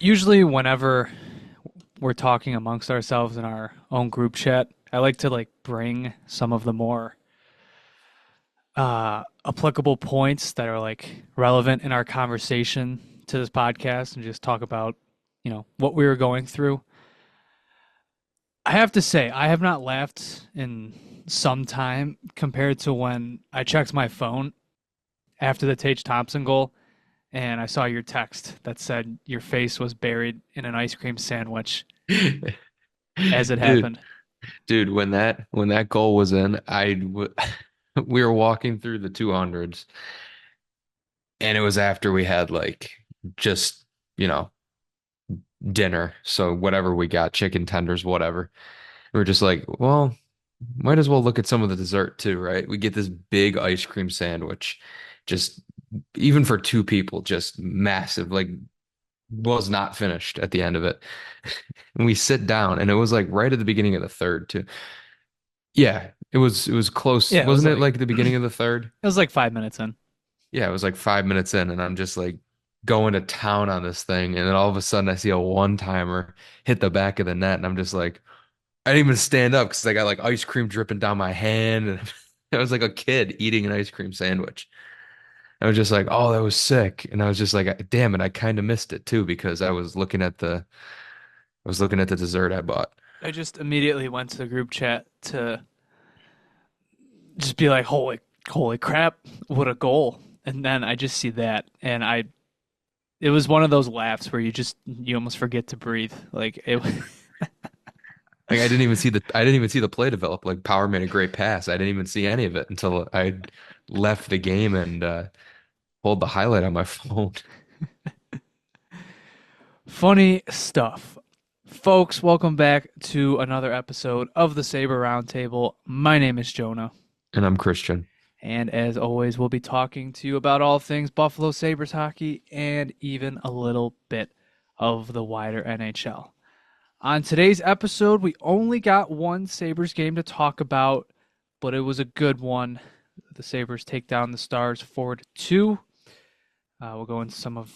Usually, whenever we're talking amongst ourselves in our own group chat, I like to bring some of the more applicable points that are relevant in our conversation to this podcast and just talk about, what we were going through. I have to say, I have not laughed in some time compared to when I checked my phone after the Tage Thompson goal and I saw your text that said your face was buried in an ice cream sandwich as it Dude, happened. dude, when that goal was in, we were walking through the 200s and it was after we had just, you know, dinner. So whatever we got, chicken tenders, whatever. We were just like, well, might as well look at some of the dessert too, right? We get this big ice cream sandwich, just even for two people, just massive, was not finished at the end of it. And we sit down and it was like right at the beginning of the third too. Yeah, it was close. Yeah, it was Wasn't it like like the beginning of the third? it was like 5 minutes in. Yeah, it was like 5 minutes in and I'm just like going to town on this thing. And then all of a sudden I see a one-timer hit the back of the net and I'm just like, I didn't even stand up because I got like ice cream dripping down my hand. And I was like a kid eating an ice cream sandwich. I was just like, oh, that was sick. And I was just like, damn it, I kind of missed it too because I was looking at the dessert I bought. I just immediately went to the group chat to just be like, holy crap, what a goal. And then I just see that and it was one of those laughs where you almost forget to breathe. Like it Like I didn't even see the play develop. Like Power made a great pass. I didn't even see any of it until I left the game and pulled the highlight on my phone. funny stuff. Folks, welcome back to another episode of the Sabre Roundtable. My name is Jonah. And I'm Christian. And as always, we'll be talking to you about all things Buffalo Sabres hockey and even a little bit of the wider NHL. On today's episode, we only got one Sabres game to talk about, but it was a good one. The Sabres take down the Stars 4-2. We'll go into some of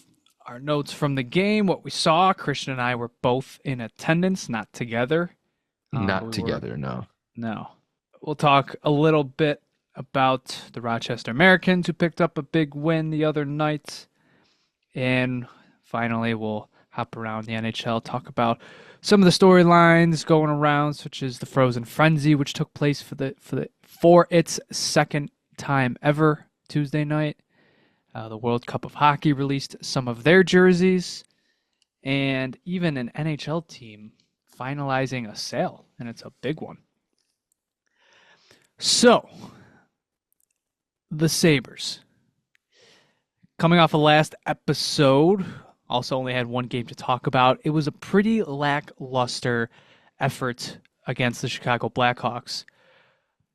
our notes from the game, what we saw. Christian and I were both in attendance, not together. Not We were, together, no. no. We'll talk a little bit about the Rochester Americans who picked up a big win the other night. And finally, we'll hop around the NHL, talk about some of the storylines going around, such as the Frozen Frenzy, which took place for its second time ever Tuesday night. The World Cup of Hockey released some of their jerseys, and even an NHL team finalizing a sale, and it's a big one. So, the Sabres. Coming off a last episode, also only had one game to talk about. It was a pretty lackluster effort against the Chicago Blackhawks,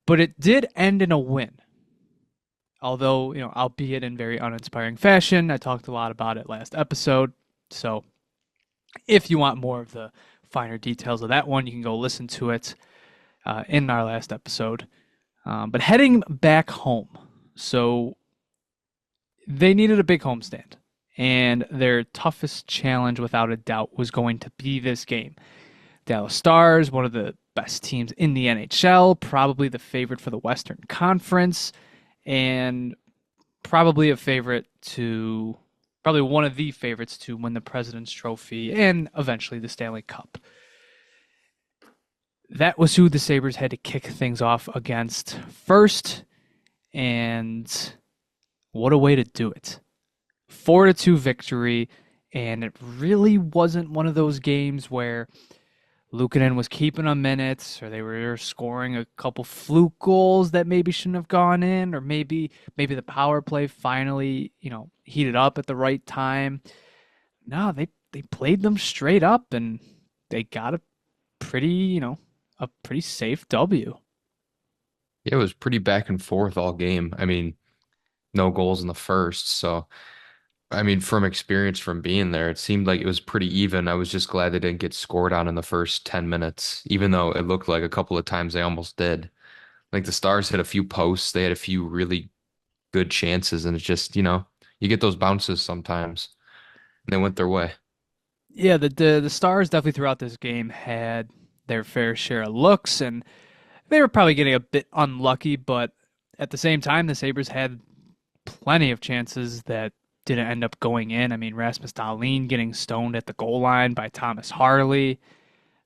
but it did end in a win. Although, albeit in very uninspiring fashion. I talked a lot about it last episode. So if you want more of the finer details of that one, you can go listen to it in our last episode. But heading back home. So they needed a big homestand. And their toughest challenge, without a doubt, was going to be this game. Dallas Stars, one of the best teams in the NHL, probably the favorite for the Western Conference, and probably one of the favorites to win the President's Trophy and eventually the Stanley Cup. That was who the Sabres had to kick things off against first, and what a way to do it. 4-2 victory, and it really wasn't one of those games where Luukkonen was keeping them minutes, or they were scoring a couple fluke goals that maybe shouldn't have gone in, or maybe the power play finally, heated up at the right time. No, they played them straight up, and they got pretty, a pretty safe W. Yeah, it was pretty back and forth all game. I mean, no goals in the first, so I mean, from experience from being there, it seemed like it was pretty even. I was just glad they didn't get scored on in the first 10 minutes, even though it looked like a couple of times they almost did. Like the Stars hit a few posts, they had a few really good chances, and it's just, you get those bounces sometimes. And they went their way. Yeah, the Stars definitely throughout this game had their fair share of looks, and they were probably getting a bit unlucky, but at the same time, the Sabres had plenty of chances that didn't end up going in. I mean, Rasmus Dahlin getting stoned at the goal line by Thomas Harley.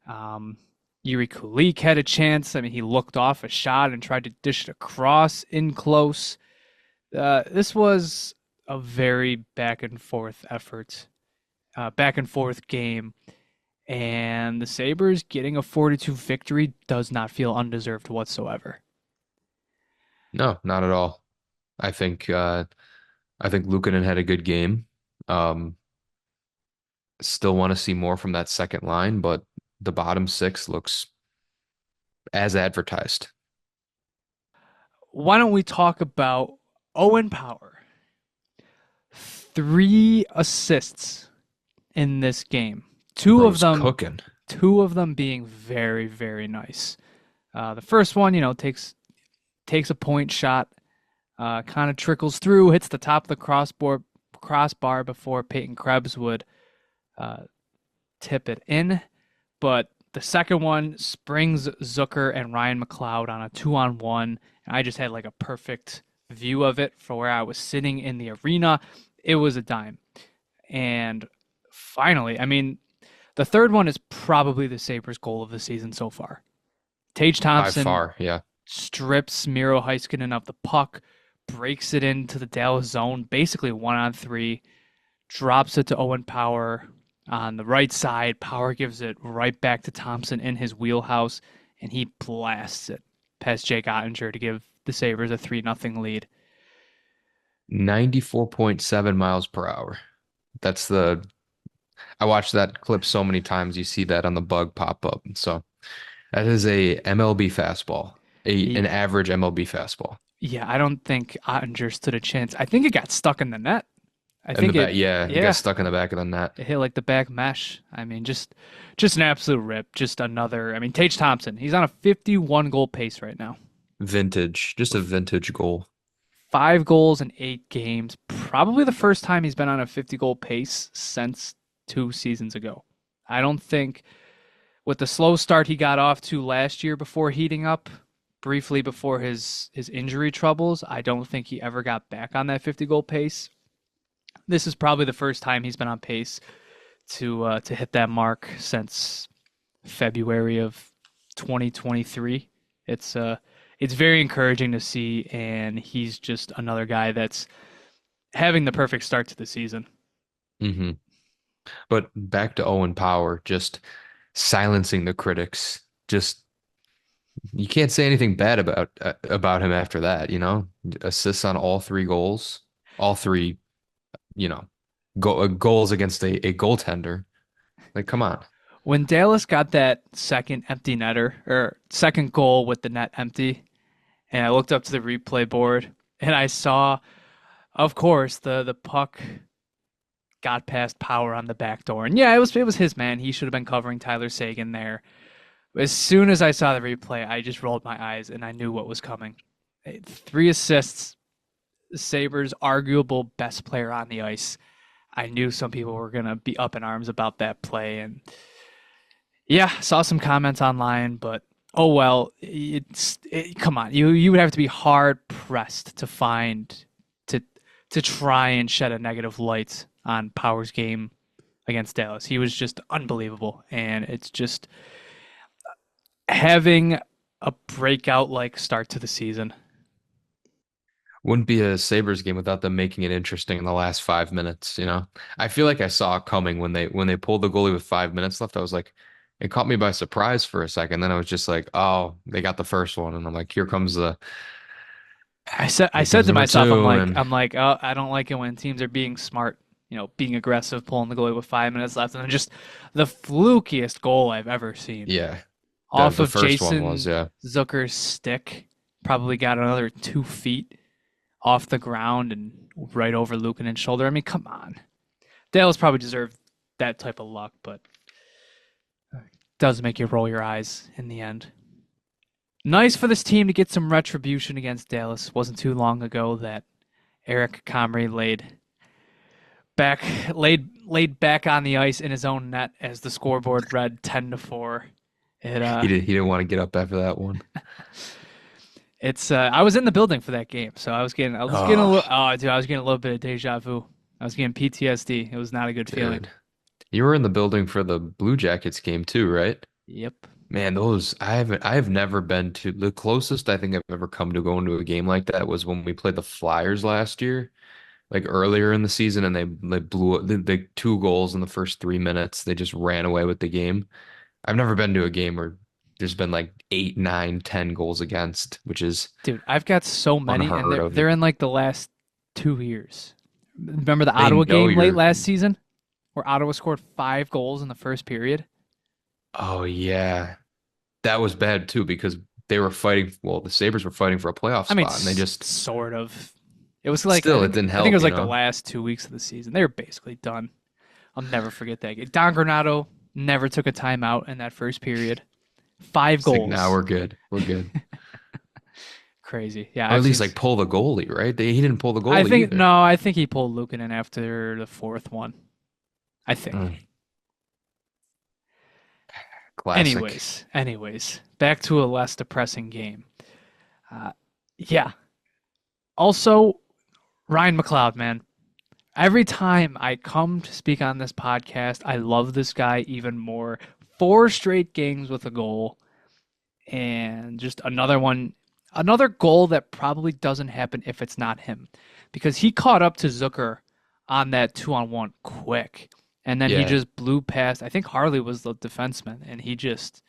Um, Yuri Kulik had a chance. I mean, he looked off a shot and tried to dish it across in close. This was a very back and forth effort, back and forth game. And the Sabres getting a 4-2 victory does not feel undeserved whatsoever. No, not at all. I think Luukkonen had a good game. Um, Still want to see more from that second line, but the bottom six looks as advertised. Why don't we talk about Owen Power? 3 assists in this game. Two of Bro's them, cooking. two of them being very, very nice. The first one, takes a point shot, kind of trickles through, hits the top of the crossbar before Peyton Krebs would uh, tip it in. But the second one springs Zucker and Ryan McLeod on a 2-on-1. And I just had like a perfect view of it for where I was sitting in the arena. It was a dime. And finally, I mean, the third one is probably the Sabres' goal of the season so far. Tage By Thompson far, yeah. strips Miro Heiskanen of the puck, breaks it into the Dallas zone, basically 1-on-3, drops it to Owen Power on the right side. Power gives it right back to Thompson in his wheelhouse, and he blasts it past Jake Ottinger to give the Sabres a 3-0 lead. 94.7 miles per hour. That's the I watched that clip so many times. You see that on the bug pop up. So that is a MLB fastball, an He, average MLB fastball. yeah, I don't think Ottinger stood a chance. I think it got stuck in the net. I And the think back, it, yeah, it got yeah, stuck in the back of the net. it hit like the back mesh. I mean, just an absolute rip. Just another. I mean, Tage Thompson, he's on a 51 goal pace right now. Vintage, just a vintage goal. 5 goals in 8 games. Probably the first time he's been on a 50 goal pace since 2 seasons ago. I don't think with the slow start he got off to last year before heating up briefly before his injury troubles, I don't think he ever got back on that 50 goal pace. This is probably the first time he's been on pace to hit that mark since February of 2023. It's very encouraging to see, and he's just another guy that's having the perfect start to the season. hmm But back to Owen Power, just silencing the critics. Just you can't say anything bad about him after that, you know? Assists on all three goals, all three, you know, goals against a goaltender. Like, come on. When Dallas got that second empty netter or second goal with the net empty, and I looked up to the replay board and I saw, of course, the puck got past Power on the back door. And yeah, it was his man. He should have been covering Tyler Seguin there. As soon as I saw the replay, I just rolled my eyes and I knew what was coming. 3 assists, Sabres arguable best player on the ice. I knew some people were gonna be up in arms about that play, and yeah, saw some comments online, but oh well. Come on, you would have to be hard pressed to find to to try and shed a negative light on Power's game against Dallas. He was just unbelievable, and it's just having a breakout like start to the season. Wouldn't be a Sabres game without them making it interesting in the last 5 minutes, you know? I feel like I saw it coming when they pulled the goalie with 5 minutes left. I was like, it caught me by surprise for a second. Then I was just like, oh, they got the first one. And I'm like, I here said comes to number myself, two. And oh, I don't like it when teams are being smart, being aggressive, pulling the goalie with 5 minutes left, and then just the flukiest goal I've ever seen yeah, the off the of first one was, Jason yeah. Zucker's stick. Probably got another 2 feet off the ground and right over Luukkonen's shoulder. I mean, come on, Dallas probably deserved that type of luck, but does make you roll your eyes in the end. Nice for this team to get some retribution against Dallas. Wasn't too long ago that Eric Comrie laid back laid back on the ice in his own net as the scoreboard read 10-4. It He didn't want to get up after that one. it's I was in the building for that game, so I was getting a Oh, little oh dude, I was getting a little bit of deja vu. I was getting PTSD. It was not a good feeling. dude. You were in the building for the Blue Jackets game too, right? Yep. Man, those I have never been to the closest I think I've ever come to going to a game like that was when we played the Flyers last year, like earlier in the season, and they blew the 2 goals in the first 3 minutes. They just ran away with the game. I've never been to a game where there's been like 8, 9, 10 goals against, which is Dude, I've got so many and unheard of. they're in like the last 2 years. Remember the They Ottawa know game late you're. last season where Ottawa scored 5 goals in the first period? Oh yeah, that was bad too because they were fighting. Well, the Sabres were fighting for a playoff I mean, spot, and they just sort of. It was like still it didn't I think it help, was you like the know. last 2 weeks of the season. They were basically done. I'll never forget that game. Don Granato never took a timeout in that first period. Five It's like, now goals. we're good. We're good. Crazy. Yeah, Or at I've seen. least like pull the goalie, right? He didn't pull the I goalie think either. no, I think he pulled Luukkonen after the fourth one. I think. Mm, classic. Anyways, back to a less depressing game. Uh, yeah. Also, Ryan McLeod, man. Every time I come to speak on this podcast, I love this guy even more. 4 straight games with a goal, and just another goal that probably doesn't happen if it's not him, because he caught up to Zucker on that 2-on-1 quick, and then he Yeah. just blew past. I think Harley was the defenseman, and he just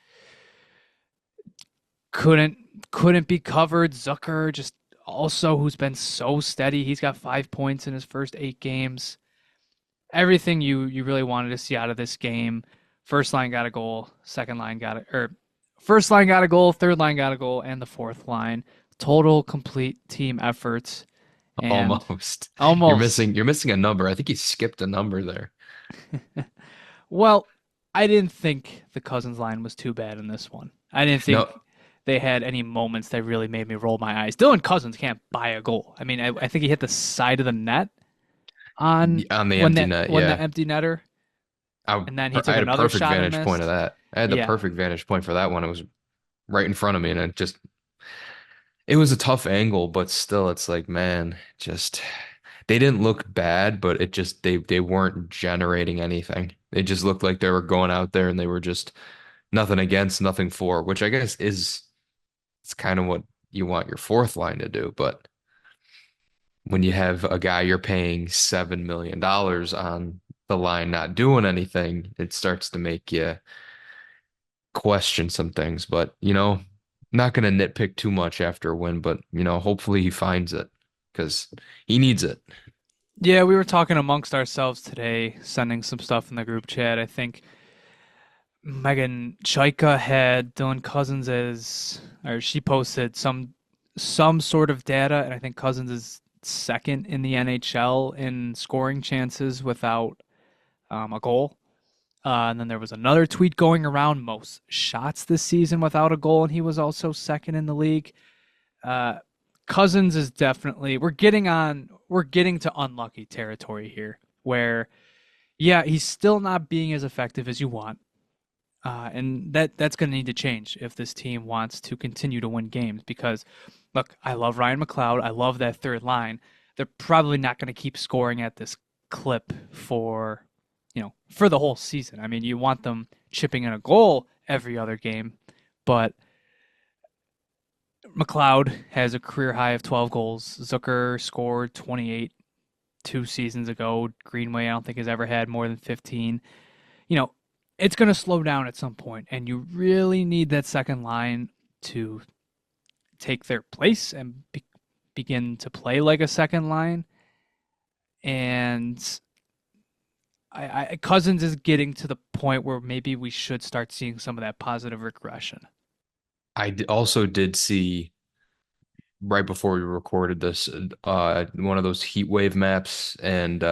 couldn't couldn't be covered. Zucker just also who's been so steady. He's got 5 points in his first 8 games. Everything you really wanted to see out of this game. First line got a goal, second line got it, or first line got a goal, third line got a goal, and the fourth line. Total complete team efforts. And Almost. You're almost, missing you're missing a number. I think he skipped a number there. well, I didn't think the Cousins line was too bad in this one. I didn't think No, they had any moments that really made me roll my eyes. Dylan Cousins can't buy a goal. I mean, I think he hit the side of the net on on the empty net, when the yeah. empty netter, and then he I took had a another perfect shot and vantage point of missed. that. I had the Yeah, perfect vantage point for that one. It was right in front of me, and it was a tough angle, but still, it's like, man, just they didn't look bad, but it just they weren't generating anything. It just looked like they were going out there and they were just nothing against, nothing for, which I guess is it's kind of what you want your fourth line to do. But when you have a guy you're paying $7 million on the line not doing anything, it starts to make you question some things. But, not going to nitpick too much after a win, but, hopefully he finds it because he needs it. yeah. We were talking amongst ourselves today, sending some stuff in the group chat. I think Megan Chaika had Dylan Cousins as, or she posted some sort of data, and I think Cousins is second in the NHL in scoring chances without a goal. And then there was another tweet going around most shots this season without a goal, and he was also second in the league. Uh, Cousins is definitely we're getting to unlucky territory here, where yeah, he's still not being as effective as you want. And that's going to need to change if this team wants to continue to win games. Because, look, I love Ryan McLeod. I love that third line. They're probably not going to keep scoring at this clip for the whole season. I mean, you want them chipping in a goal every other game, but McLeod has a career high of 12 goals. Zucker scored 28 2 seasons ago. Greenway, I don't think has ever had more than 15. You know, it's going to slow down at some point, and you really need that second line to take their place and begin to play like a second line. And Cousins is getting to the point where maybe we should start seeing some of that positive regression. Also did see right before we recorded this, one of those heat wave maps, and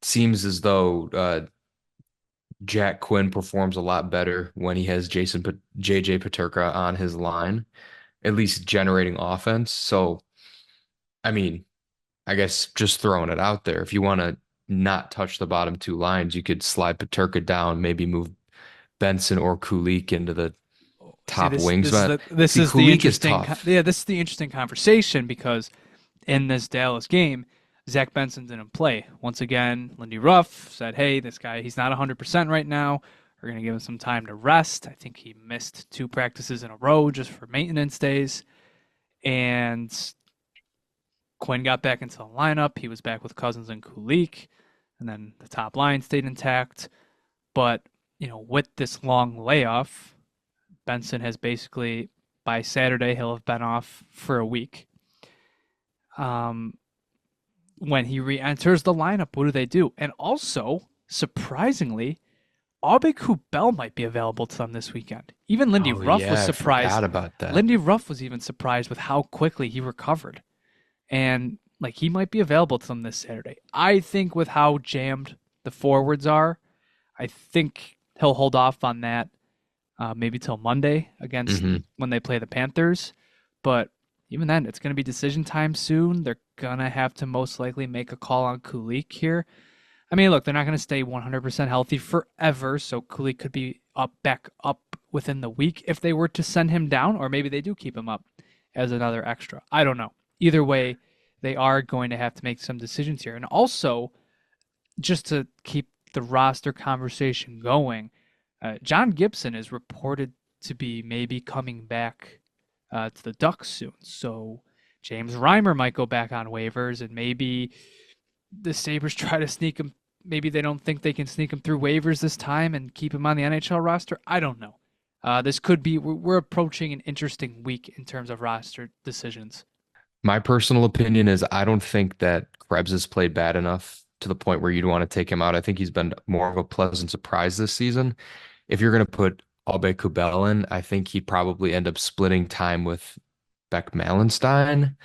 seems as though Jack Quinn performs a lot better when he has JJ Paterka on his line, at least generating offense. So, I mean, I guess just throwing it out there, if you want to not touch the bottom two lines. You could slide Paterka down, maybe move Benson or Kulik into the See, top wings. But this see, is the Kulik is interesting tough. yeah, this is the interesting conversation because in this Dallas game, Zach Benson didn't play. Once again, Lindy Ruff said, "Hey, this guy, he's not 100% right now. We're going to give him some time to rest." I think he missed 2 practices in a row just for maintenance days. And Quinn got back into the lineup. He was back with Cousins and Kulik, and then the top line stayed intact. But, with this long layoff, Benson has basically, by Saturday, he'll have been off for a week. When he re-enters the lineup, what do? And also, surprisingly, Aube-Kubel might be available to them this weekend. Even Lindy Oh Ruff was yeah, I surprised. forgot about that. Lindy Ruff was even surprised with how quickly he recovered. And he might be available to them this Saturday. I think with how jammed the forwards are, I think he'll hold off on that maybe till Monday against Hmm. when they play the Panthers. But even then, it's going to be decision time soon. They're going to have to most likely make a call on Kulik here. I mean, look, they're not going to stay 100% healthy forever, so Kulik could be back up within the week if they were to send him down, or maybe they do keep him up as another extra. I don't know. Either way, they are going to have to make some decisions here. And also, just to keep the roster conversation going, John Gibson is reported to be maybe coming back to the Ducks soon. So James Reimer might go back on waivers, and maybe the Sabres try to sneak him. Maybe they don't think they can sneak him through waivers this time and keep him on the NHL roster. I don't know. This could be, we're approaching an interesting week in terms of roster decisions. My personal opinion is I don't think that Krebs has played bad enough to the point where you'd want to take him out. I think he's been more of a pleasant surprise this season. If you're going to put Aube-Kubel in, I think he'd probably end up splitting time with Beck Malenstein.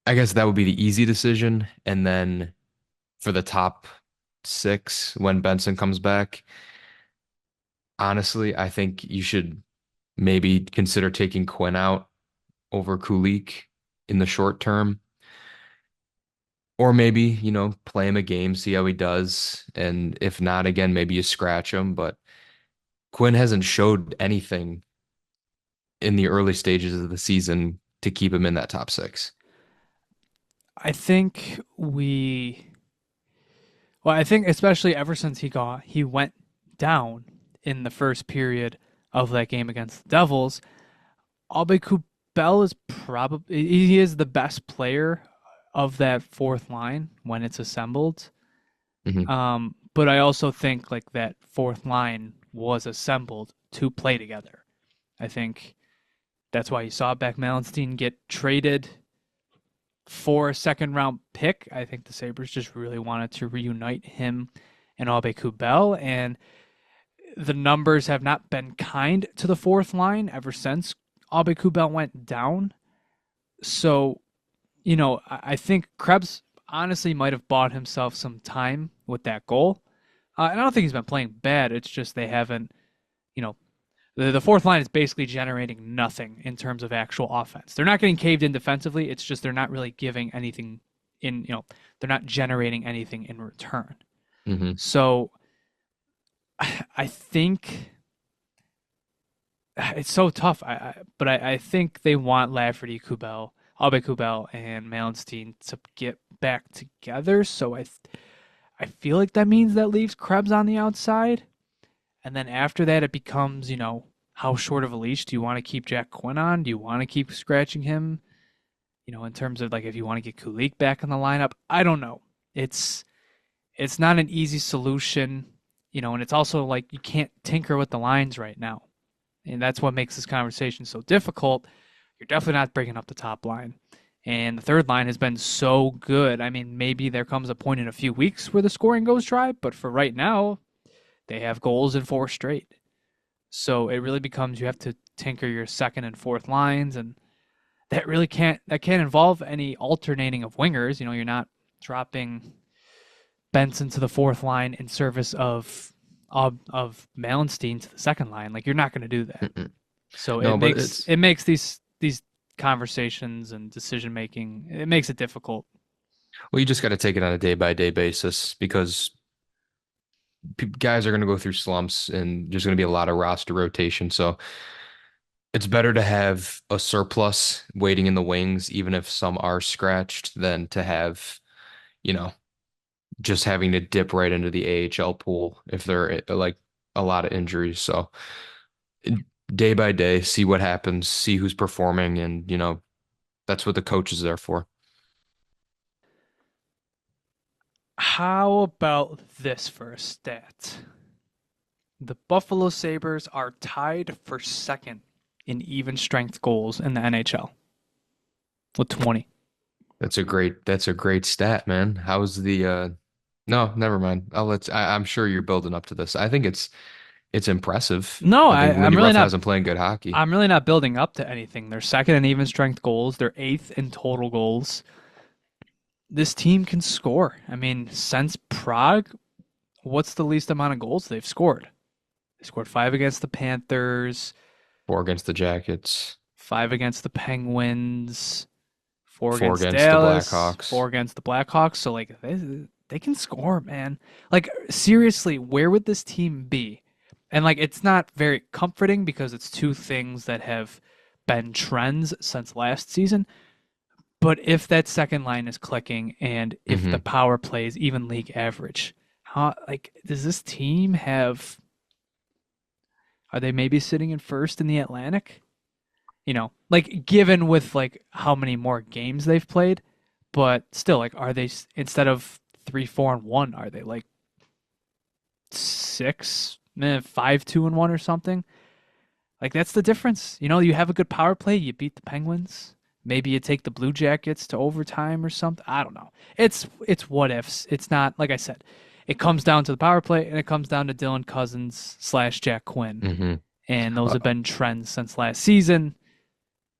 I guess that would be the easy decision. And then for the top six, when Benson comes back, honestly, I think you should maybe consider taking Quinn out over Kulik in the short term. Or maybe, play him a game, see how he does. And if not, again, maybe you scratch him. But Quinn hasn't showed anything in the early stages of the season to keep him in that top six. I think I think especially ever since he went down in the first period of that game against the Devils, Aube-Kubel is probably he is the best player of that fourth line when it's assembled. Hmm. But I also think that fourth line was assembled to play together. I think that's why you saw Beck Malenstein get traded for a second round pick. I think the Sabres just really wanted to reunite him and Aube-Kubel, and the numbers have not been kind to the fourth line ever since Aube-Kubel went down. So, I think Krebs honestly might have bought himself some time with that goal. And I don't think he's been playing bad. It's just they haven't, you know, the fourth line is basically generating nothing in terms of actual offense. They're not getting caved in defensively. It's just they're not really giving anything they're not generating anything in return. Hmm. So I think it's so tough. But I think they want Lafferty, Aube-Kubel, and Malenstein to get back together. So I feel like that means that leaves Krebs on the outside. And then after that, it becomes, how short of a leash do you want to keep Jack Quinn on? Do you want to keep scratching him? In terms of if you want to get Kulik back in the lineup, I don't know. It's not an easy solution, and it's also you can't tinker with the lines right now. And that's what makes this conversation so difficult. You're definitely not bringing up the top line. And the third line has been so good. I mean, maybe there comes a point in a few weeks where the scoring goes dry, but for right now, they have goals in 4 straight. So it really becomes you have to tinker your second and fourth lines, and that can't involve any alternating of wingers. You're not dropping Benson to the fourth line in service of Malenstein to the second line. You're not going to do that. Mm-mm. So No, but it's it makes these conversations and decision making, it makes it difficult. Well, you just got to take it on a day by day basis because guys are going to go through slumps and there's going to be a lot of roster rotation. So it's better to have a surplus waiting in the wings, even if some are scratched, than to have, you know, just having to dip right into the AHL pool if there are like a lot of injuries. So day by day, see what happens, see who's performing, and that's what the coach is there for. How about this for a stat? The Buffalo Sabres are tied for second in even strength goals in the NHL with 20. That's a great stat, man. How's the no, never mind. I'm sure you're building up to this. I think it's impressive. No, I think I'm Lindy really Ruff not. hasn't played good hockey. I'm really not building up to anything. They're second in even strength goals. They're eighth in total goals. This team can score. I mean, since Prague, what's the least amount of goals they've scored? They scored five against the Panthers, 4 against the Jackets, five against the Penguins, four 4 against against the Dallas, Blackhawks. four against the Blackhawks. So like they can score, man. Like seriously, where would this team be? And like it's not very comforting because it's two things that have been trends since last season. But if that second line is clicking and if the Hmm. power play is even league average, how like does this team have are they maybe sitting in first in the Atlantic? Like given with like how many more games they've played, but still, like, are they instead of 3-4-1, are they like six, 5-2-1 or something? Like that's the difference. You have a good power play, you beat the Penguins. Maybe you take the Blue Jackets to overtime or something. I don't know. It's what ifs. It's not like I said. It comes down to the power play, and it comes down to Dylan Cousins / Jack Quinn, Hmm. and those have been trends since last season.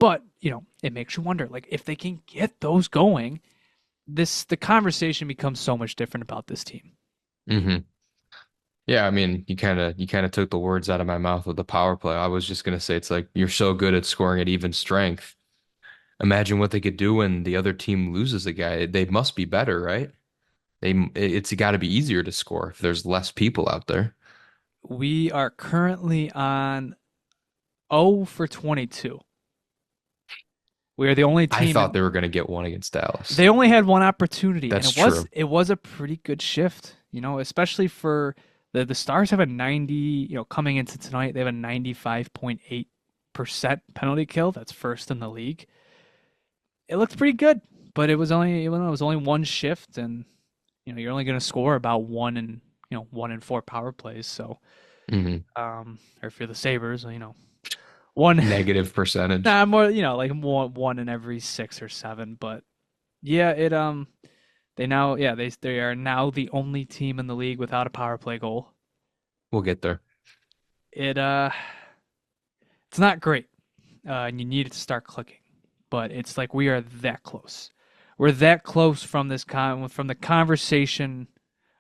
But it makes you wonder, like if they can get those going, the conversation becomes so much different about this team. Hmm. Yeah, I mean, you kind of took the words out of my mouth with the power play. I was just gonna say it's like you're so good at scoring at even strength. Imagine what they could do when the other team loses a guy. They must be better, right? It's got to be easier to score if there's less people out there. We are currently on 0 for 22. We are the only I team thought in. they were going to get one against Dallas. They only had one opportunity, and That's it was true. it was a pretty good shift. Especially for the Stars have a 90. Coming into tonight, they have a 95.8% penalty kill. That's first in the league. It looked pretty good, but it was only one shift, and you're only going to score about 1 in 4 power plays. So, Hmm. or if you're the Sabres, one. Negative percentage. Nah, more, like one in every 6 or 7. But yeah, they are now the only team in the league without a power play goal. We'll get there. It it's not great, and you need it to start clicking. But it's like we are that close. We're that close from from the conversation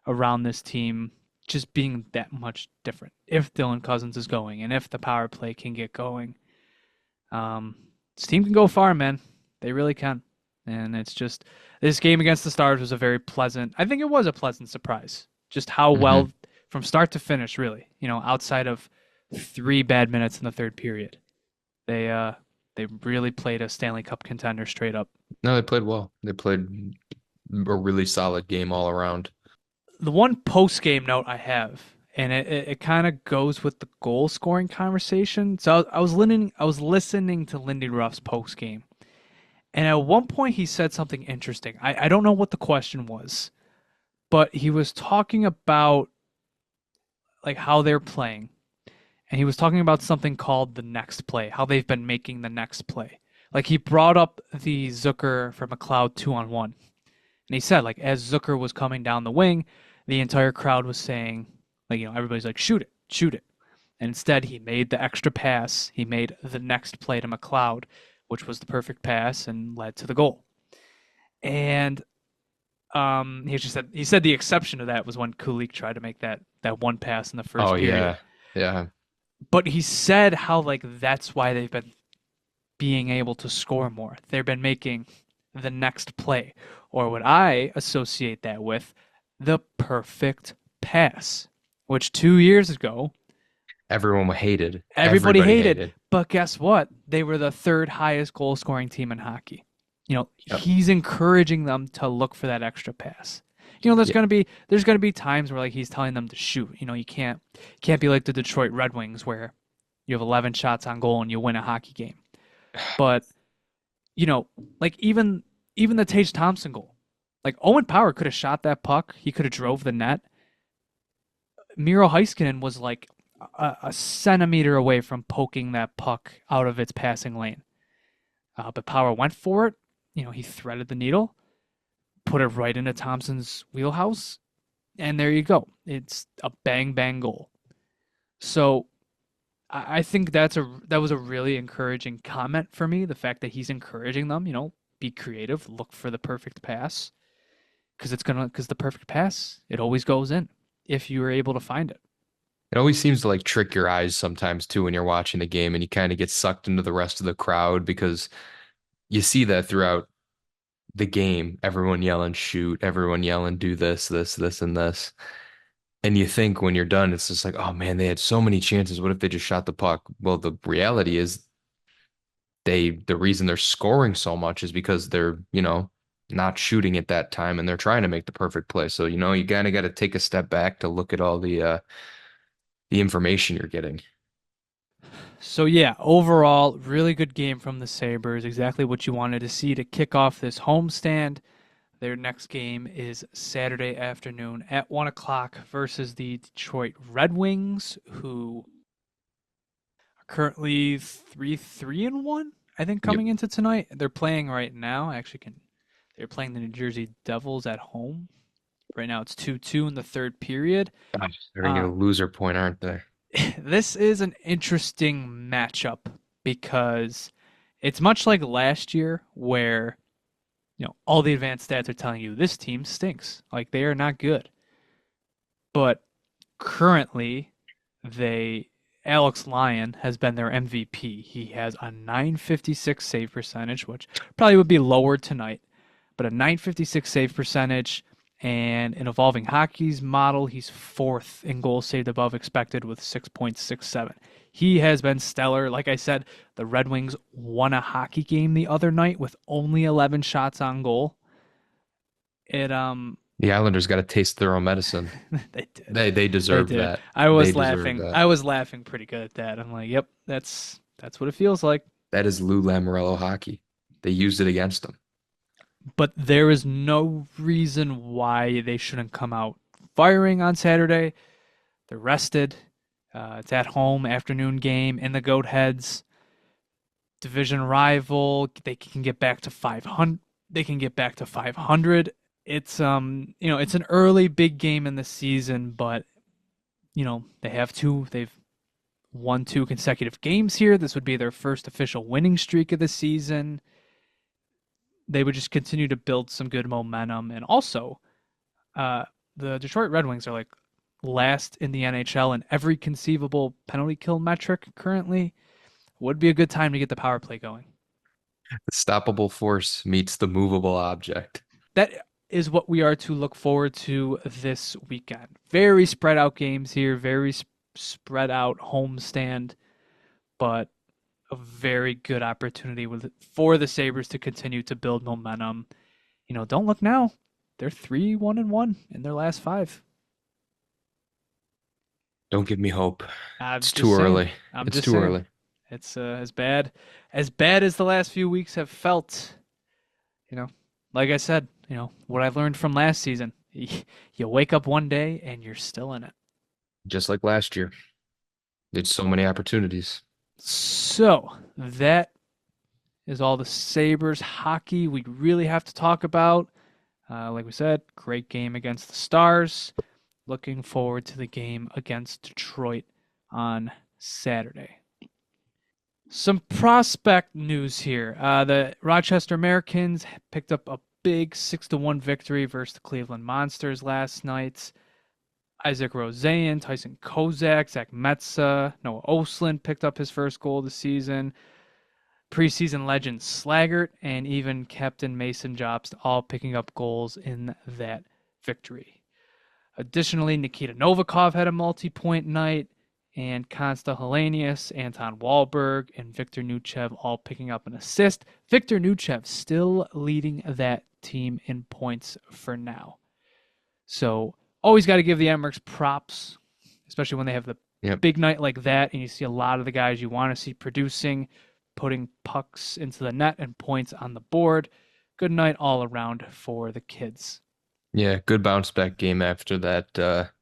around this team just being that much different. If Dylan Cousins is going, and if the power play can get going, um, this team can go far, man. They really can. And it's just this game against the Stars was a very pleasant. I think it was a pleasant surprise. Just how Hmm. well from start to finish, really. Outside of 3 bad minutes in the third period, they uh they really played a Stanley Cup contender straight up. No, they played well. They played a really solid game all around. The one post game note I have, and it kind of goes with the goal scoring conversation. So I was listening to Lindy Ruff's post game, and at one point he said something interesting. I don't know what the question was, but he was talking about like how they're playing, and he was talking about something called the next play, how they've been making the next play. Like he brought up the Zucker for McLeod 2-on-1. And he said, like, as Zucker was coming down the wing, the entire crowd was saying, like, everybody's like, shoot it, shoot it. And instead, he made the extra pass. He made the next play to McLeod, which was the perfect pass and led to the goal. And he said the exception to that was when Kulik tried to make that one pass in the Oh first period. yeah. Yeah. But he said how like that's why they've been being able to score more. They've been making the next play. Or what I associate that with, the perfect pass, which 2 years ago, Everyone hated. everybody Everybody hated. hated. But guess what? They were the third highest goal scoring team in hockey. Yep. He's encouraging them to look for that extra pass. There's Yeah. gonna be times where like he's telling them to shoot. You can't be like the Detroit Red Wings where you have 11 shots on goal and you win a hockey game. But like even the Tage Thompson goal, like Owen Power could have shot that puck. He could have drove the net. Miro Heiskanen was like a centimeter away from poking that puck out of its passing lane. But Power went for it. He threaded the needle, put it right into Thompson's wheelhouse, and there you go. It's a bang bang goal. So I think that was a really encouraging comment for me. The fact that he's encouraging them, be creative, look for the perfect pass, because the perfect pass, it always goes in if you are able to find it. It always seems to like trick your eyes sometimes too when you're watching the game and you kind of get sucked into the rest of the crowd because you see that throughout the game. Everyone yelling, shoot, everyone yelling, do this, this, this, and this. And you think when you're done, it's just like, oh man, they had so many chances. What if they just shot the puck? Well, the reality is the reason they're scoring so much is because they're, not shooting at that time and they're trying to make the perfect play. So, you kind of got to take a step back to look at all the information you're getting. So yeah, overall, really good game from the Sabres. Exactly what you wanted to see to kick off this homestand. Their next game is Saturday afternoon at 1 o'clock versus the Detroit Red Wings, who are currently 3-3-1. I think Yep. coming into tonight, they're playing right now. They're playing the New Jersey Devils at home. Right now, it's 2-2 in the third period. Gosh, they're gonna get Uh, a loser point, aren't they? this is an interesting matchup because it's much like last year where all the advanced stats are telling you this team stinks, like they are not good. But currently, they Alex Lyon has been their MVP. He has a 956 save percentage, which probably would be lower tonight, but a 956 save percentage. And in Evolving Hockey's model, he's fourth in goals saved above expected with 6.67. He has been stellar. Like I said, the Red Wings won a hockey game the other night with only 11 shots on goal. It The Islanders got to taste their own medicine. they did. They They deserve did. that. I They was deserve laughing. that. I was laughing pretty good at that. I'm like, yep, that's what it feels like. That is Lou Lamoriello hockey. They used it against them. But there is no reason why they shouldn't come out firing on Saturday. They're rested. It's at home, afternoon game in the Goat Heads. Division rival. They can get back to 500. They can get back to 500. It's it's an early big game in the season, but they've won 2 consecutive games here. This would be their first official winning streak of the season. They would just continue to build some good momentum. And also, the Detroit Red Wings are like last in the NHL in every conceivable penalty kill metric currently. Would be a good time to get the power play going. The stoppable force meets the movable object. That is what we are to look forward to this weekend. Very spread out games here, very spread out homestand, but a very good opportunity for the Sabres to continue to build momentum. Don't look now. They're 3-1-1 in their last 5. Don't give me hope. I'm It's just too saying. early. I'm It's just too saying. early. It's as bad as the last few weeks have felt. Like I said, what I learned from last season. You wake up one day and you're still in it. Just like last year. There's so many opportunities. So that is all the Sabres hockey we really have to talk about. Like we said, great game against the Stars. Looking forward to the game against Detroit on Saturday. Some prospect news here. The Rochester Americans picked up a big 6-1 victory versus the Cleveland Monsters last night. Isaac Rosean, Tyson Kozak, Zach Metza, Noah Oslin picked up his first goal of the season. preseason legend Slaggert, and even Captain Mason Jobst all picking up goals in that victory. Additionally, Nikita Novikov had a multi-point night, and Konsta Helenius, Anton Wahlberg, and Victor Nuchev all picking up an assist. Victor Nuchev still leading that team in points for now. So always got to give the Amerks props, especially when they have the big night like that, and you see a lot of the guys you want to see producing, putting pucks into the net and points on the board. Good night all around for the kids. Yeah, good bounce back game after that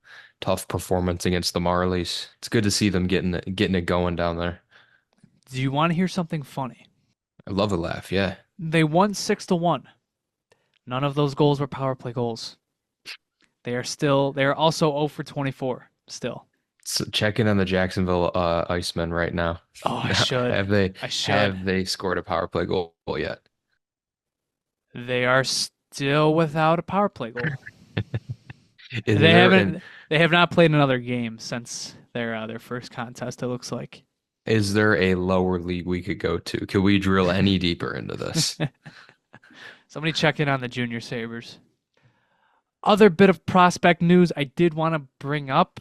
tough performance against the Marlies. It's good to see them getting it going down there. Do you want to hear something funny? I love a laugh, yeah. They won 6-1. None of those goals were power play goals. They are also 0 for 24 still. So check in on the Jacksonville Icemen right now. Oh, I should. Have they scored a power play goal yet? They are still without a power play goal. They have not played another game since their first contest, it looks like. Is there a lower league we could go to? Could we drill any deeper into this? Somebody check in on the junior Sabres. Other bit of prospect news I did want to bring up.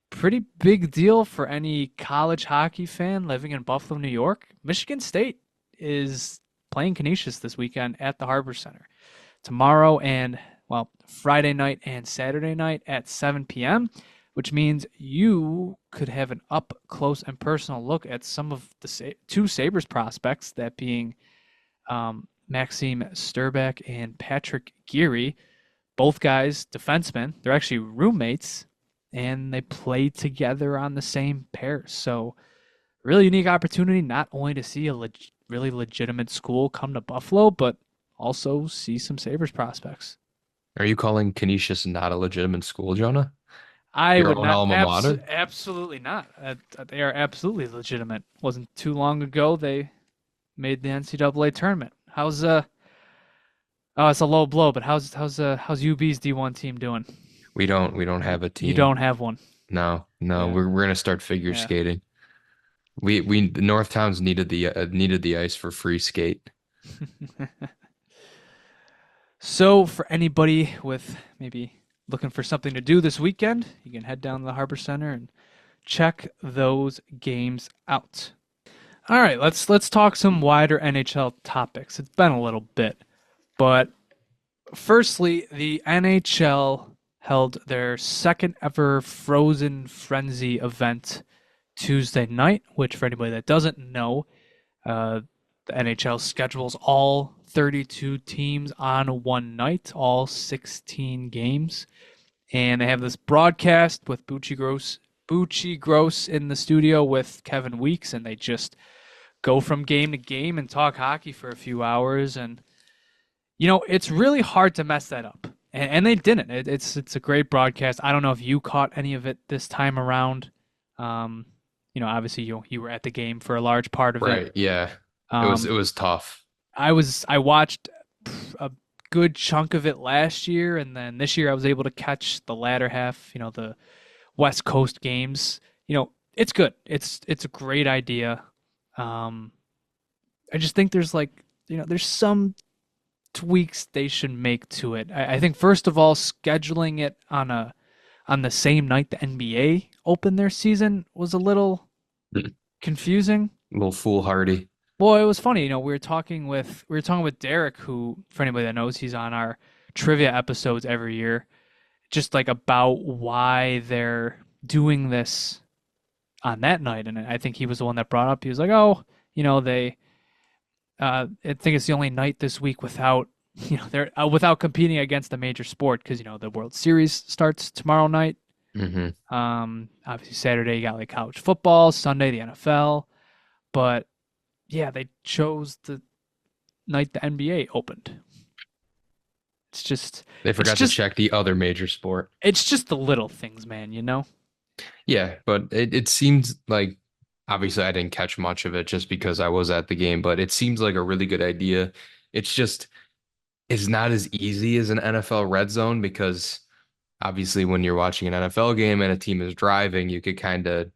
Pretty big deal for any college hockey fan living in Buffalo, New York. Michigan State is playing Canisius this weekend at the Harbor Center. Tomorrow and, Friday night and Saturday night at 7 p.m., which means you could have an up-close and personal look at some of the two Sabres prospects, that being Maxime Sturback and Patrick Geary. Both guys, defensemen. They're actually roommates, and they play together on the same pair. So really unique opportunity not only to see a really legitimate school come to Buffalo, but also see some Sabres prospects. Are you calling Canisius not a legitimate school, Jonah? I would not. Absolutely not. They are absolutely legitimate. Wasn't too long ago they made the NCAA tournament. How's Oh, it's a low blow, but how's UB's D1 team doing? We don't have a team. You don't have one. No. Yeah. We're gonna start figure skating. We Northtowns needed the ice for free skate. So for anybody with maybe looking for something to do this weekend, you can head down to the Harbor Center and check those games out. All right, let's talk some wider NHL topics. It's been a little bit, but firstly, the NHL held their second ever Frozen Frenzy event Tuesday night, which for anybody that doesn't know, the NHL schedules all 32 teams on one night, all 16 games. And they have this broadcast with Bucci Gross in the studio with Kevin Weeks, and they just go from game to game and talk hockey for a few hours. And, it's really hard to mess that up. And they didn't. It's a great broadcast. I don't know if you caught any of it this time around. Obviously you were at the game for a large part of it. Right, yeah. It was tough. I watched a good chunk of it last year, and then this year I was able to catch the latter half, the West Coast games. It's good. It's a great idea. I just think there's there's some tweaks they should make to it. I think first of all, scheduling it on the same night the NBA opened their season was a little confusing. A little foolhardy. Well, it was funny. We were talking with Derek, who, for anybody that knows, he's on our trivia episodes every year, just about why they're doing this on that night. And I think he was the one that brought up. He was like, they, I think it's the only night this week without, they're without competing against a major sport because the World Series starts tomorrow night. Mm-hmm. Obviously Saturday you got college football, Sunday the NFL, but. Yeah, they chose the night the NBA opened. It's just... They forgot to check the other major sport. It's just the little things, man, Yeah, but it seems like... Obviously, I didn't catch much of it just because I was at the game, but it seems like a really good idea. It's not as easy as an NFL red zone because obviously when you're watching an NFL game and a team is driving, you could kind of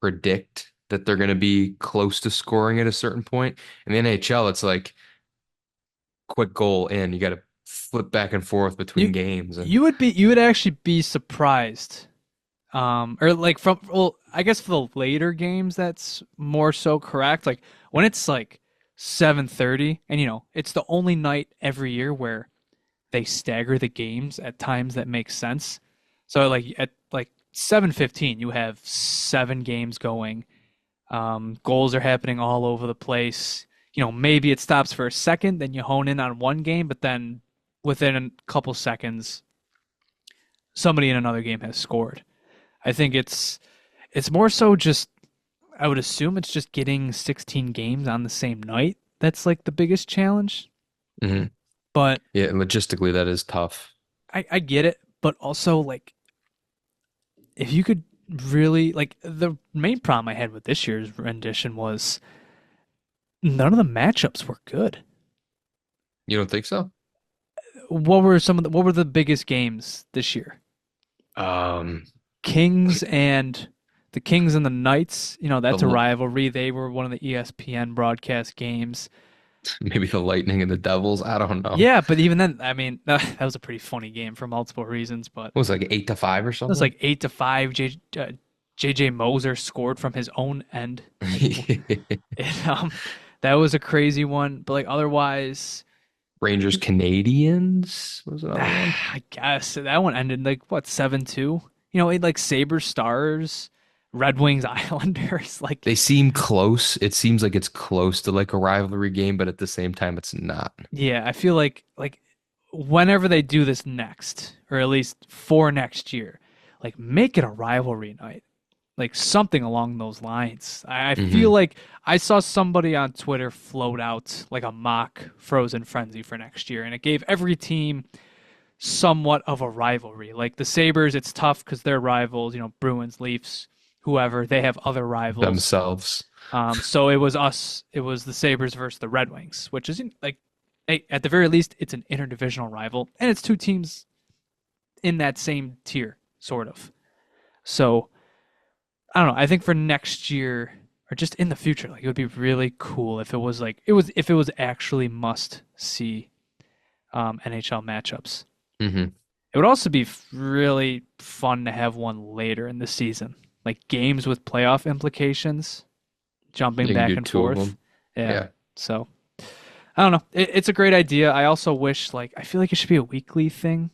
predict that they're going to be close to scoring at a certain point. In the NHL, it's like quick goal in. You got to flip back and forth between You games, and you would actually be surprised. Or like from well, I guess for the later games that's more so correct. Like when it's like 7:30 and it's the only night every year where they stagger the games at times that make sense. So like at like 7:15 you have 7 games going. Goals are happening all over the place. Maybe it stops for a second, then you hone in on one game, but then within a couple seconds, somebody in another game has scored. I think it's more so just I would assume it's just getting 16 games on the same night. That's like the biggest challenge. mhm. But Yeah, logistically that is tough. I get it. But also like if you could really like the main problem I had with this year's rendition was none of the matchups were good. You don't think so? What were the biggest games this year? Um, Kings and the Kings and the Knights, the that's a rivalry. They were one of the ESPN broadcast games. maybe the Lightning and the Devils. I don't know. Yeah, but even then, I mean, that was a pretty funny game for multiple reasons. But What was it, like 8-5 or it was something? like 8-5. JJ Moser scored from his own end. Like, it, that was a crazy one. But like otherwise, Rangers Canadians was another one. I guess that one ended like what 7-2. Like Sabres Stars, Red Wings Islanders. Like They seem close. It seems like it's close to like a rivalry game, but at the same time, it's not. yeah, I feel like whenever they do this next, or at least for next year, like make it a rivalry night. Like something along those lines. I feel Hmm. like I saw somebody on Twitter float out like a mock Frozen Frenzy for next year, and it gave every team somewhat of a rivalry. Like the Sabres, it's tough because they're rivals, Bruins, Leafs, whoever, they have other rivals. Themselves. So it was the Sabres versus the Red Wings, which is like, hey, at the very least, it's an interdivisional rival, and it's two teams in that same tier, sort of. So I don't know. I think for next year or just in the future, like it would be really cool if it was like if it was actually must see NHL matchups. Hmm. It would also be really fun to have one later in the season, like games with playoff implications, jumping You can back do and two of forth. them. Yeah. Yeah. So I don't know. It's a great idea. I also wish like I feel like it should be a weekly thing.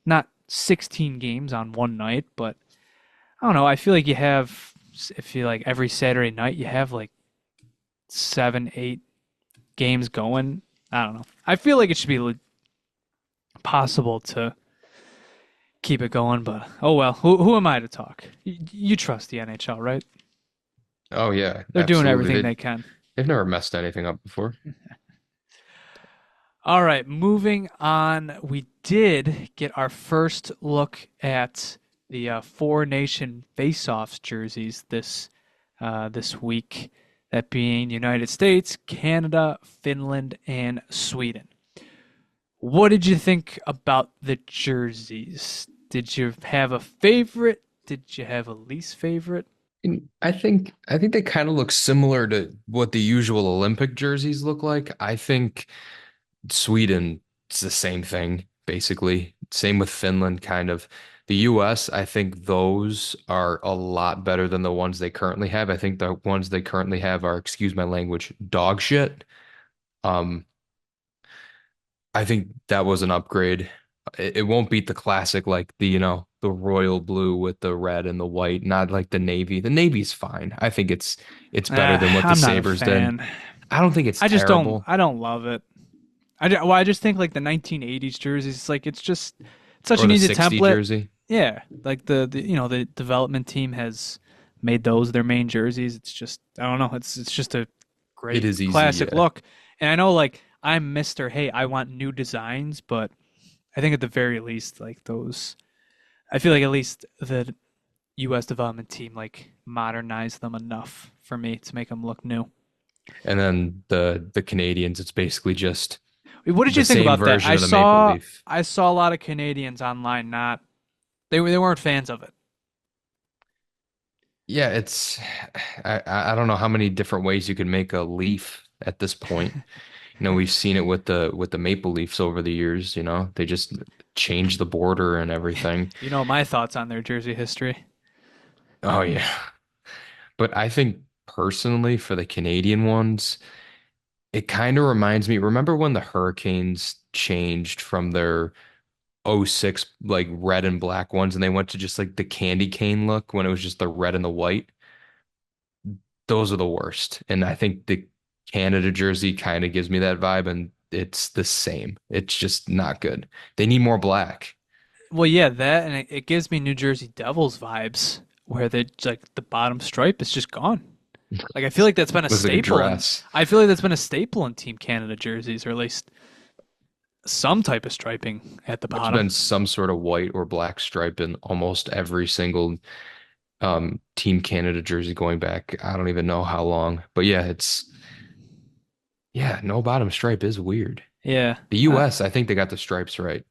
Not 16 games on one night, but I don't know. I feel like if you like every Saturday night, you have like 7, 8 games going. I don't know. I feel like it should be possible to keep it going, but oh well. Who am I to talk? You trust the NHL, right? Oh yeah, They're doing absolutely. everything they can. They've never messed anything up before. All right, moving on. We did get our first look at the Four Nation Faceoffs jerseys this week. That being United States, Canada, Finland, and Sweden. What did you think about the jerseys? Did you have a favorite? Did you have a least favorite? And I think they kind of look similar to what the usual Olympic jerseys look like. I think Sweden, it's the same thing, basically. Same with Finland, kind of. The US, I think those are a lot better than the ones they currently have. I think the ones they currently have are, excuse my language, dog shit. Um, I think that was an upgrade. It won't beat the classic, like the royal blue with the red and the white, not like the navy. The navy's fine. I think it's better than what the I'm not a Sabres did. fan. I don't think it's I just don't. terrible. I don't love it. I just think like the 1980s jerseys. It's like it's just it's such Or an the easy 60 template. jersey. Yeah, like the development team has made those their main jerseys. It's just I don't know. It's just a It great is easy, classic yeah. look. And I know like I'm Mister. Hey, I want new designs, but I think at the very least like those. I feel like at least the U.S. development team like modernized them enough for me to make them look new. And then the Canadians, it's basically just What did the you think same about that? version of the Maple Leaf. I saw a lot of Canadians online not they weren't fans of it. Yeah, I don't know how many different ways you could make a leaf at this point. We've seen it with the maple leafs over the years, They just change the border and everything. You know my thoughts on their jersey history. Oh yeah. But I think personally for the Canadian ones, it kind of reminds me, remember when the Hurricanes changed from their '06 like red and black ones and they went to just like the candy cane look when it was just the red and the white? Those are the worst. And I think the Canada jersey kind of gives me that vibe, and it's the same. It's just not good. They need more black. Well, yeah, that and it gives me New Jersey Devils vibes, where they like the bottom stripe is just gone. Like I feel like that's been a Looks like a staple, and dress. I feel like that's been a staple in Team Canada jerseys, or at least some type of striping at the There's bottom. been some sort of white or black stripe in almost every single Team Canada jersey going back. I don't even know how long. But yeah, no bottom stripe is weird. Yeah. The US, I think they got the stripes right.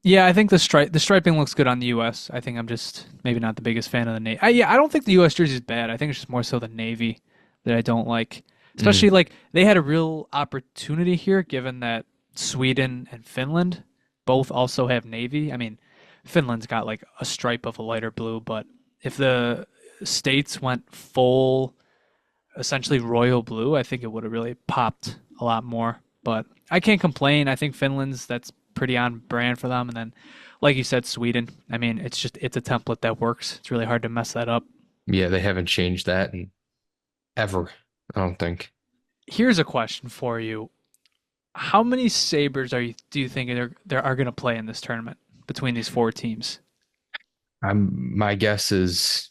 Yeah, I think the striping looks good on the U.S. I think I'm just maybe not the biggest fan of the navy. Yeah, I don't think the U.S. jersey is bad. I think it's just more so the navy that I don't like. Especially Mm. like they had a real opportunity here, given that Sweden and Finland both also have navy. I mean, Finland's got like a stripe of a lighter blue, but if the states went full, essentially royal blue, I think it would have really popped a lot more. But I can't complain. I think Finland's that's pretty on brand for them. And then, like you said, Sweden. I mean, it's a template that works. It's really hard to mess that up. Yeah, they haven't changed that in ever, I don't think. Here's a question for you: how many Sabres do you think there are going to play in this tournament between these four teams? My guess is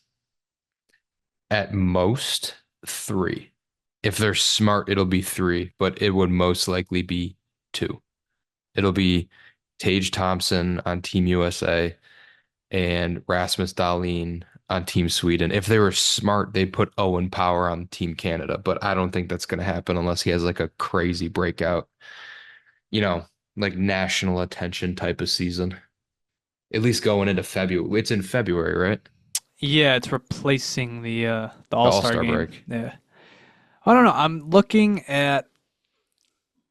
at most three. If they're smart, it'll be three, but it would most likely be two. It'll be Tage Thompson on Team USA and Rasmus Dahlin on Team Sweden. If they were smart, they'd put Owen Power on Team Canada, but I don't think that's going to happen unless he has like a crazy breakout, you know, like national attention type of season. At least going into February. It's in February, right? Yeah, it's replacing the The All Star All-Star game. break. Yeah, I don't know. I'm looking at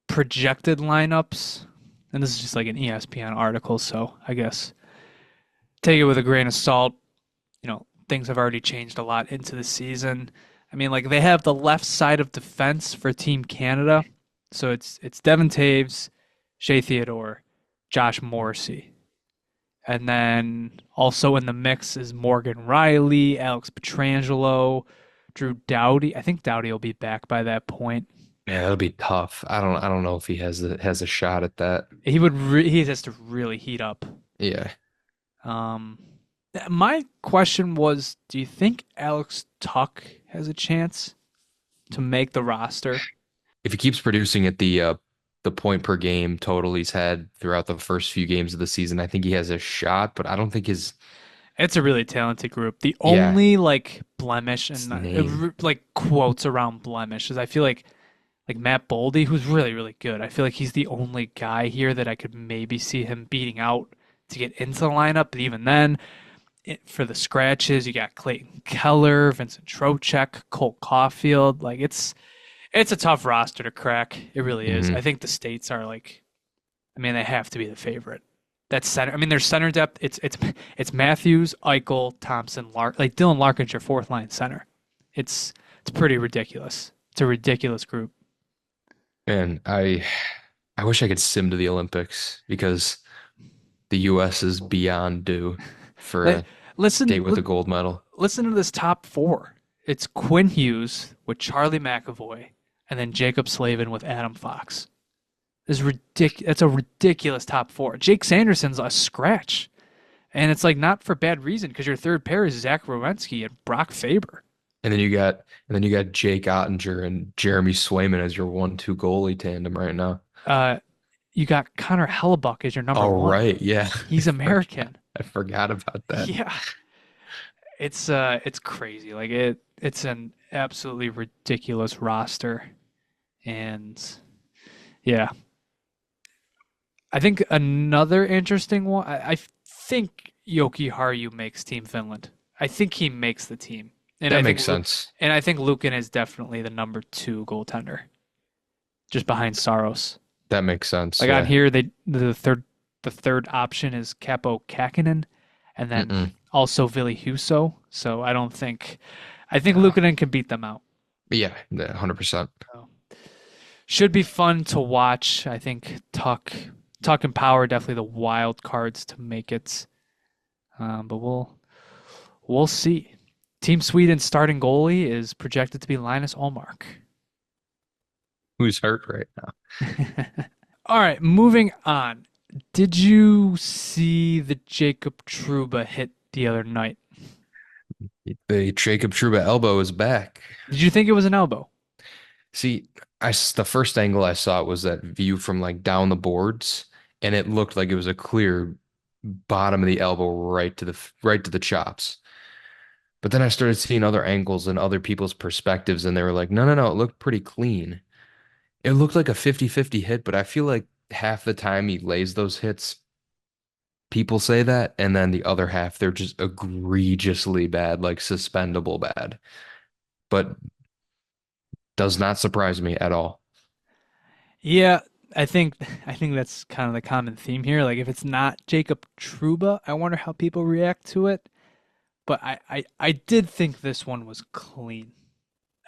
projected lineups, and this is just like an ESPN article, so I guess take it with a grain of salt. Things have already changed a lot into the season. I mean, like they have the left side of defense for Team Canada, so it's Devon Taves, Shea Theodore, Josh Morrissey, and then also in the mix is Morgan Riley, Alex Petrangelo, Drew Doughty. I think Doughty will be back by that point. Yeah, that'll be tough. I don't know if he has a shot at that. He has to really heat up. Yeah. Um, my question was, do you think Alex Tuck has a chance to make the roster? If he keeps producing at the point per game total he's had throughout the first few games of the season, I think he has a shot, but I don't think his It's a really talented group. The yeah, only like blemish his and name. like quotes around blemish is I feel like Matt Boldy, who's really really good. I feel like he's the only guy here that I could maybe see him beating out to get into the lineup. But even then, for the scratches, you got Clayton Keller, Vincent Trocheck, Cole Caulfield. Like it's a tough roster to crack. It really is. I Hmm. think the states are like, I mean, they have to be the favorite. That's center. I mean, their center depth. It's Matthews, Eichel, Thompson, Lark. Like Dylan Larkin's your fourth line center. It's pretty ridiculous. It's a ridiculous group. And I wish I could sim to the Olympics because the US is beyond due for Li- a Listen, date with a gold medal. listen to this top four. It's Quinn Hughes with Charlie McAvoy, and then Jacob Slavin with Adam Fox. That's a ridiculous top four. Jake Sanderson's a scratch. And it's like not for bad reason because your third pair is Zach Werenski and Brock Faber. And then you got Jake Ottinger and Jeremy Swayman as your 1-2 goalie tandem right now. Uh, you got Connor Hellebuck as your number All one. right, yeah. He's American. I forgot about that. Yeah, it's crazy. Like it's an absolutely ridiculous roster, and yeah, I think another interesting one. I think Yoki Harju makes Team Finland. I think he makes the team. And That makes sense. I think Lukin is definitely the number two goaltender, just behind Saros. That makes sense. Like on Yeah. here, the third option is Capo Kakinen, and then Mm-mm. also Ville Husso. So I think No. Luukkonen can beat them out. Yeah, 100%. So, should be fun to watch. I think Tuck and Power definitely the wild cards to make it. But we'll see. Team Sweden's starting goalie is projected to be Linus Ullmark. Who's hurt right now? All right, moving on. Did you see the Jacob Trouba hit the other night? The Jacob Trouba elbow is back. Did you think it was an elbow? See, the first angle I saw was that view from like down the boards, and it looked like it was a clear bottom of the elbow right to the chops. But then I started seeing other angles and other people's perspectives, and they were like, no, no, no, it looked pretty clean. It looked like a 50-50 hit, but I feel like half the time he lays those hits, people say that, and then the other half, they're just egregiously bad, like suspendable bad. But does not surprise me at all. Yeah, I think that's kind of the common theme here. Like if it's not Jacob Trouba, I wonder how people react to it. But I did think this one was clean.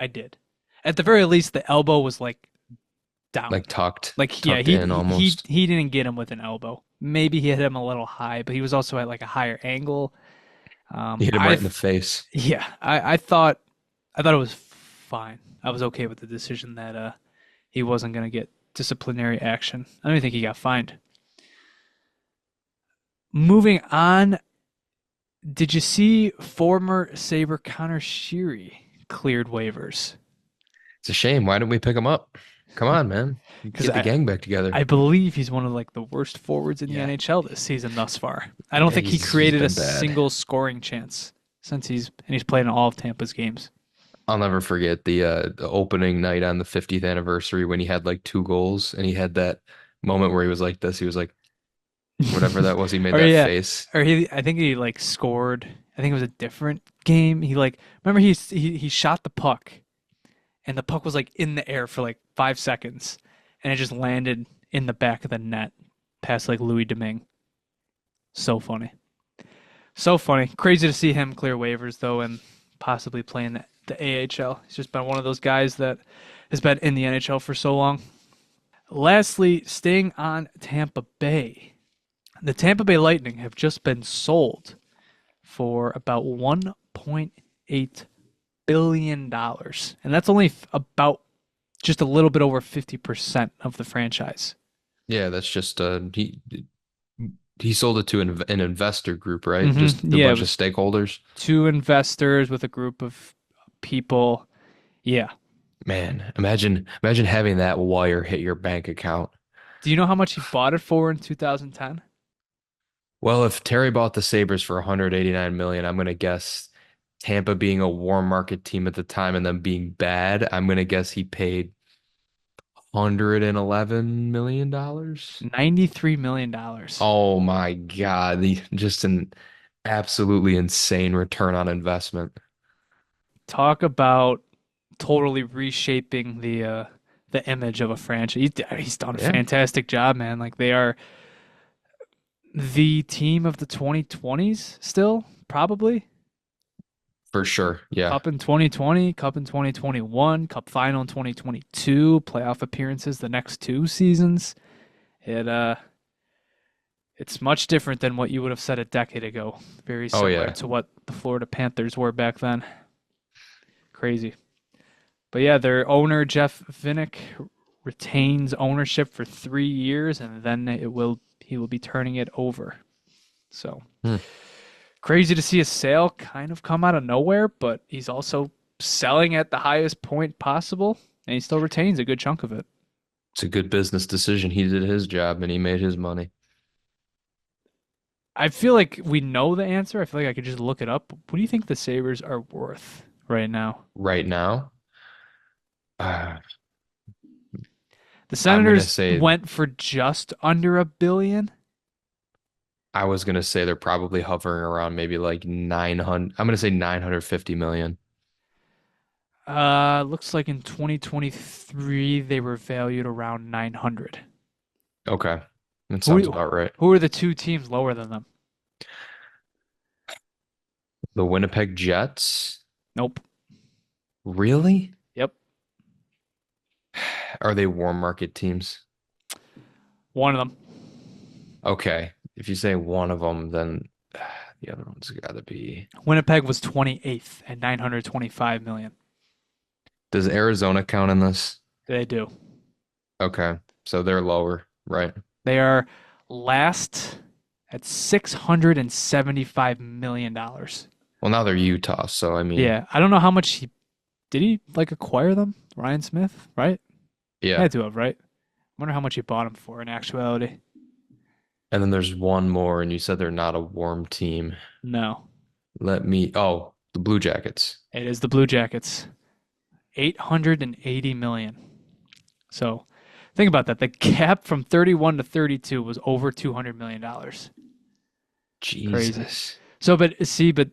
I did. At the very least, the elbow was like down. Like Like yeah, tucked in almost. he didn't get him with an elbow. Maybe he hit him a little high, but he was also at like a higher angle. He hit him right I in the face. Yeah, I thought it was fine. I was okay with the decision that he wasn't gonna get disciplinary action. I don't even think he got fined. Moving on, did you see former Sabre Conor Sheary cleared waivers? It's a shame. Why didn't we pick him up? Come on, man. Because Get the gang back together. I believe he's one of like the worst forwards in the Yeah. NHL this season thus far. I don't Yeah, think he he's created a been bad. single scoring chance since he's played in all of Tampa's games. I'll never forget the opening night on the 50th anniversary when he had like two goals and he had that moment where he was like this. He was like, whatever that was, he made Or that yeah, face. or I think he like scored. I think it was a different game. He like remember he shot the puck and the puck was like in the air for like 5 seconds and it just landed in the back of the net past like Louis Domingue. So funny. So funny. Crazy to see him clear waivers though and possibly play in the AHL. He's just been one of those guys that has been in the NHL for so long. Lastly, staying on Tampa Bay. The Tampa Bay Lightning have just been sold for about $1.8 billion. And that's only about just a little bit over 50% of the franchise. Yeah, that's just he sold it to an investor group, right? Just a Yeah, it bunch of was stakeholders. two investors with a group of people. Yeah. Man, imagine having that wire hit your bank account. Do you know how much he bought it for in 2010? Well, if Terry bought the Sabres for 189 million, I'm gonna guess Tampa being a warm market team at the time and them being bad, I'm gonna guess he paid $111 million. $93 million. Oh my God, just an absolutely insane return on investment. Talk about totally reshaping the image of a franchise. He's done a Yeah, fantastic job, man. Like they are the team of the 2020s still, probably. for sure. Yeah, Cup in 2020, Cup in 2021, Cup final in 2022, playoff appearances the next two seasons. It it's much different than what you would have said a decade ago. Very oh similar yeah, to what the Florida Panthers were back then. Crazy. But yeah, their owner Jeff Vinnick retains ownership for 3 years, and then he will be turning it over. So Hmm. crazy to see a sale kind of come out of nowhere, but he's also selling at the highest point possible, and he still retains a good chunk of it. It's a good business decision. He did his job and he made his money. I feel like we know the answer. I feel like I could just look it up. What do you think the Sabres are worth right now? Right now, uh, The I'm gonna Senators say went for just under a billion. I was gonna say they're probably hovering around maybe like 900. I'm gonna say 950 million. Looks like in 2023 they were valued around 900. Okay. That sounds Who about right. who are the two teams lower than them? The Winnipeg Jets? Nope. Really? Yep. Are they warm market teams? One of them. Okay. If you say one of them, then the other one's got to be. Winnipeg was 28th at 925 million. Does Arizona count in this? They do. Okay. So they're lower, right? They are last at $675 million. Well, now they're Utah, so I mean, Yeah, I don't know how much he did he like acquire them? Ryan Smith, right? yeah. Had to have, right? I wonder how much he bought him for in actuality. And then there's one more, and you said they're not a warm team. No, The Blue Jackets. it is the Blue Jackets. 880 million. So think about that. The gap from 31 to 32 was over $200 million. Crazy. Jesus. So, but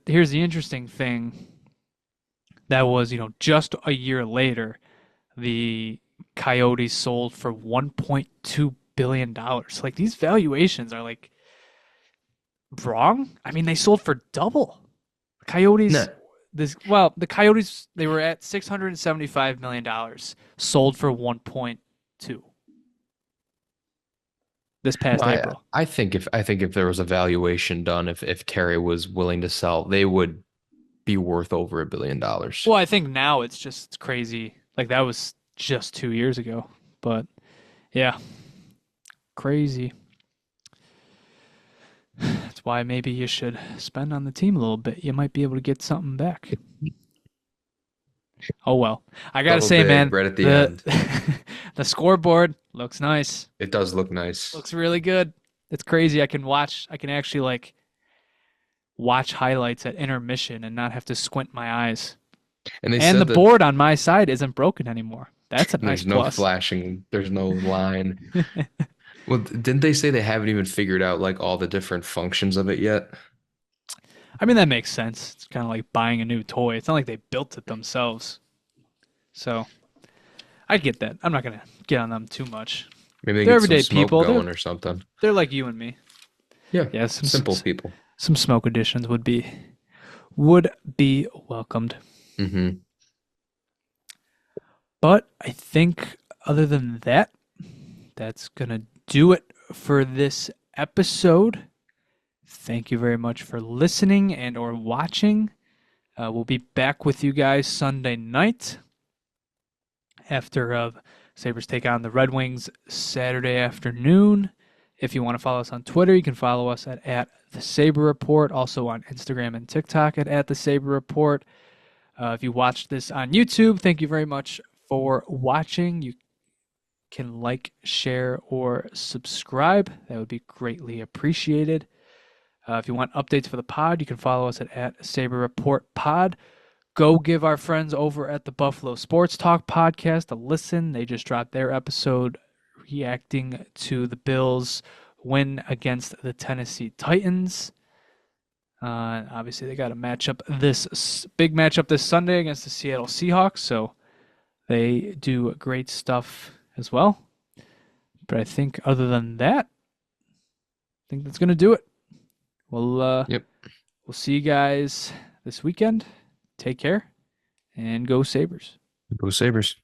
here's the interesting thing. That was, just a year later, the Coyotes sold for $1.2 billion. Like these valuations are like wrong. I mean, they sold for double. No, Coyotes, the Coyotes, they were at $675 million, sold for 1.2 this past I April. I think if there was a valuation done, if Terry was willing to sell, they would be worth over $1 billion. Well, I think now it's crazy. Like that was just 2 years ago. But yeah, crazy. That's why maybe you should spend on the team a little bit. You might be able to get something back. Oh well. I gotta Double say, big man, right at the the end. the scoreboard looks nice. It does look nice. Looks really good. It's crazy. I can actually like watch highlights at intermission and not have to squint my eyes. And they And the said that board on my side isn't broken anymore. That's a nice there's no plus. flashing, there's no line. Well, didn't they say they haven't even figured out like all the different functions of it yet? I mean, that makes sense. It's kind of like buying a new toy. It's not like they built it themselves. So I get that. I'm not going to get on them too much. Maybe they They're get some everyday smoke people. going or something. They're like you and me. Yeah, Yeah, simple people. some smoke additions would be welcomed. Hmm. But I think other than that, that's going to do it for this episode. Thank you very much for listening and or watching. We'll be back with you guys Sunday night after Sabres take on the Red Wings Saturday afternoon. If you want to follow us on Twitter, you can follow us at the Sabre Report, also on Instagram and TikTok at the Sabre Report. If you watched this on YouTube, thank you very much for watching. You can like, share, or subscribe. That would be greatly appreciated. If you want updates for the pod, you can follow us at Sabre Report Pod. Go give our friends over at the Buffalo Sports Talk podcast a listen. They just dropped their episode reacting to the Bills' win against the Tennessee Titans. Obviously, they got a big matchup this Sunday against the Seattle Seahawks, so they do great stuff as well. But I think other than that, I think that's going to do it. We'll see you guys this weekend. Take care and go Sabres. Go Sabres.